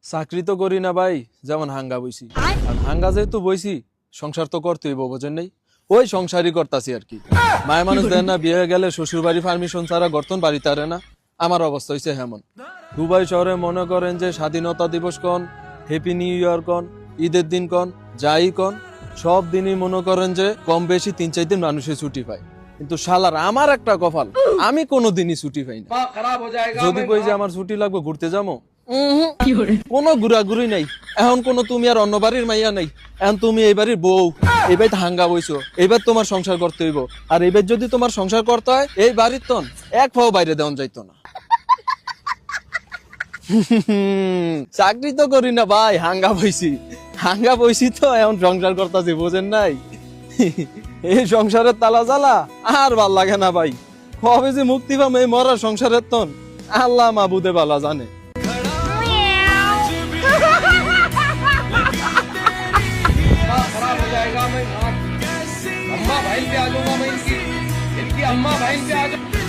চাকরি তো করি না ভাই, যেমন হাঙ্গা বইছি। আর হাঙ্গা যেহেতু বইছি, সংসার তো করতেই বোঝেন নেই, ওই সংসারই করতাছি আর কি। মায়ের মানুষ দেন না, বিয়ে গেলে শ্বশুর বাড়ি পারমিশন ছাড়া গর্তন বাড়িতে আরে না। আমার অবস্থা হয়েছে হেমন। দুবাই শহরে মনে করেন যে স্বাধীনতা দিবস কন, হ্যাপি নিউ ইয়ার কন, ঈদের দিন কন, যাই কন, সব দিনই মনে করেন যে কম বেশি 3-4 দিন মানুষের ছুটি পায়। কিন্তু শালার আমার একটা কপাল, আমি কোনোদিনই ছুটি পাই না। যদি কই যে আমার ছুটি লাগবে ঘুরতে যাবো, কোনো ঘুরাঘুরি নাই। এখন কোন তুমি আর অন্য বাড়ির মাইয়া নাই, এখন তুমি এই বাড়ির বউ, এই বাড়িতে হাঙ্গা বইছো, এইবার তোমার সংসার করতে হইব। আর এইবার যদি তোমার সংসার করতে হয়, এই বাড়ির তন এক পাও বাইরে দেওয়া যাইতো না। চাকরি তো করি না ভাই, হাঙ্গা বইছি। হাঙ্গা বইছি তো এখন সংসার করতেছি, বোঝেন নাই? এই সংসারের তালা জ্বালা আর ভাল লাগে না ভাই। কবে যে মুক্তি পাম এই মরার সংসারের তন, আল্লাহ মাবুদে বালা জানে। खराब हो जाएगा। मैं अम्मा बहन पे आ जाऊंगा। मैं इनकी अम्मा बहन पे आ जाऊंगा।